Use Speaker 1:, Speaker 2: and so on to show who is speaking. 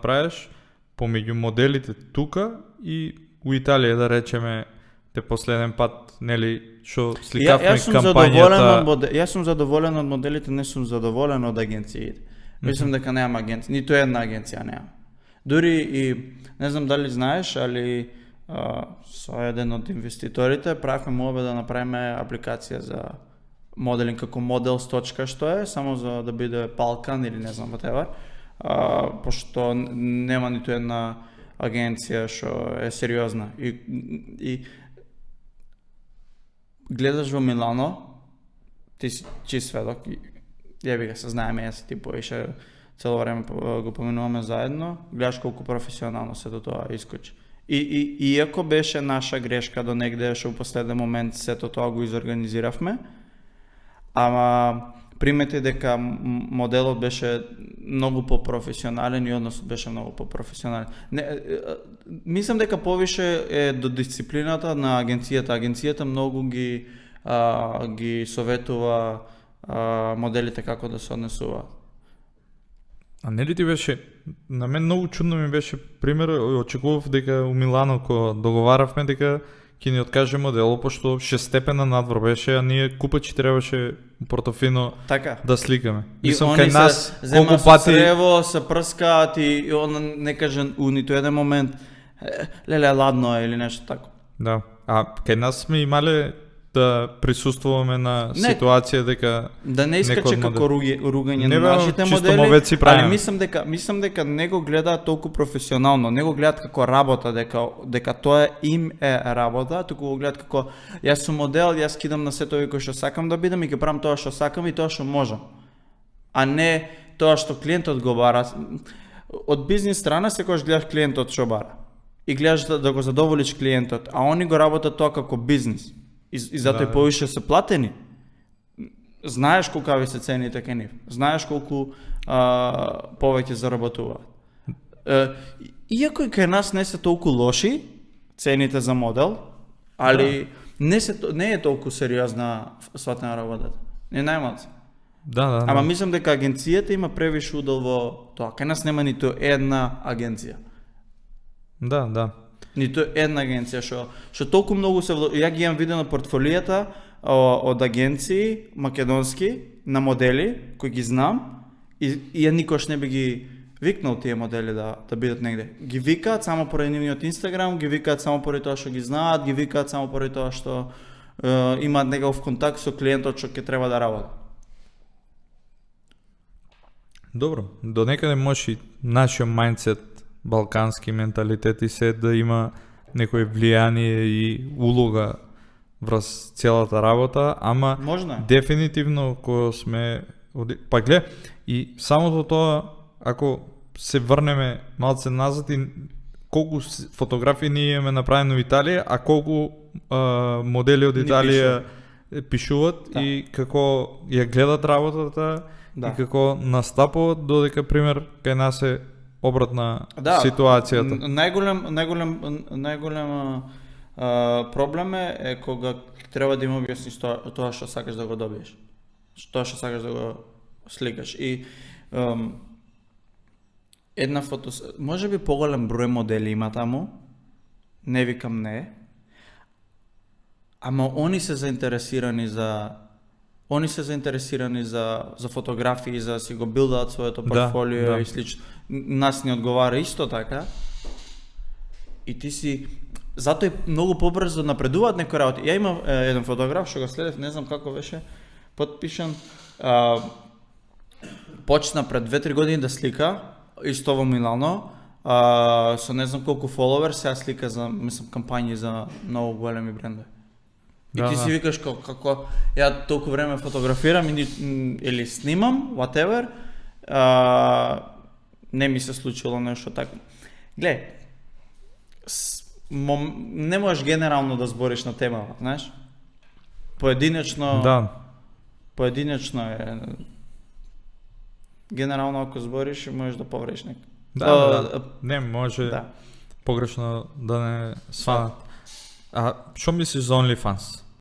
Speaker 1: направиш помеѓу моделите тука и у Италија, да речеме, те последен пат, нели, што сликавме кампањата.
Speaker 2: Јас сум задоволен од моделите, не сум задоволен од агенциите. Мислам дека нема агенција, ниту една агенција нема. Дури и, не знам дали знаеш, али со еден од инвеститорите правиме молба да направиме апликација за моделинг како Models. Што е, само за да биде Балкан или не знам whatever, пошто нема ниту една агенција што е сериозна. И гледаш во Милано, ти си чист сведок, јеби га се знаеме, јас и ти поише цело време го поминуваме заедно, гледаш колку професионално се до тоа искочи. И иако беше наша грешка до негде што во последен момент сето тоа го изорганизиравме, ама примети дека моделот беше многу по-професионален и односот беше многу по-професионален. Мислам дека повише е до дисциплината на агенцијата. Агенцијата многу ги советува моделите како да се однесуваат.
Speaker 1: А нели ти беше, на мен многу чудно ми беше пример, очекував дека у Милано кога договаравме дека ќе ни откаже модело, пошто 6-степена надвор беше, а ние купачи требаше портофино да сликаме.
Speaker 2: И они се зема со црево, се прскаат и он не каже у ниту еден момент леле ладно е или нешто тако.
Speaker 1: Да, а кај нас сме имале да присуствуваме на ситуација дека
Speaker 2: да не искаче како ругање на нашите модели, али мислам дека не го гледаат толку професионално, не го гледаат како работа, дека тоа им е работа, туку го гледаат како јас сум модел, јас кидам на сето кој што сакам да бидам и ќе правам тоа што сакам и тоа што можам. А не тоа што клиентот го бара. Од бизнис страна секогаш гледаш клиентот што бара. И гледаш да го задоволиш клиентот, а они го работат тоа како бизнис. И затоа и повише се платени. Знаеш колкави се цените кај нив. Знаеш колку повеќе заработуваат. Иако и кај нас не се толку лоши цените за модел, али не е толку сериозна сватена работата. Не најмалку.
Speaker 1: Да.
Speaker 2: Ама мислам дека агенцијата има превише удел во тоа. Кај нас нема ниту една агенција.
Speaker 1: Да.
Speaker 2: Ниту една агенција што толку многу се ја ги имам видено портфолијата од агенции македонски на модели кои ги знам и ја никош не би ги викнал тие модели да бидат негде. Ги викаат само поради нивниот Инстаграм, ги викаат само поради тоа што ги знаат, ги викаат само поради тоа што имаат некаков контакт со клиентот што ќе треба да работи.
Speaker 1: Добро, до некаде може и нашиот мајндсет, балкански менталитет и се да има некој влијание и улога врз целата работа, ама дефинитивно кога сме па глед, и самото тоа, ако се врнеме малце назад и колку фотографии ние имаме направено во Италија, а колку модели од Италија пишуват и како ја гледат работата и како настапуваат, додека пример кај нас е обратна ситуацијата.
Speaker 2: Најголем проблем е кога треба да им објасниш тоа што сакаш да го добиеш. Тоа што сакаш да го сликаш. И една фото, може би поголем број модели има таму, не викам не, ама они се заинтересирани за фотографии, за да си го билдаат своето портфолио и слично. Нас ни одговара исто така. И ти си затоа многу побрзо напредуваат некои работи. Ја имам еден фотограф што го следев, не знам како беше подпишан. Почна пред 2-3 години да слика исто во Милано, со не знам колку фоловер, сега слика за, мислам, кампањи за многу големи брендови. И ти си викаш како ја толку време фотографирам или снимам, whatever, не ми се случило нешто така. Глеј, не можеш генерално да збориш на тема, знаеш? Поединечно е. Генерално ако збориш, можеш да повредиш некој.
Speaker 1: Не може погрешно да не сванат. А што мислиш за OnlyFans?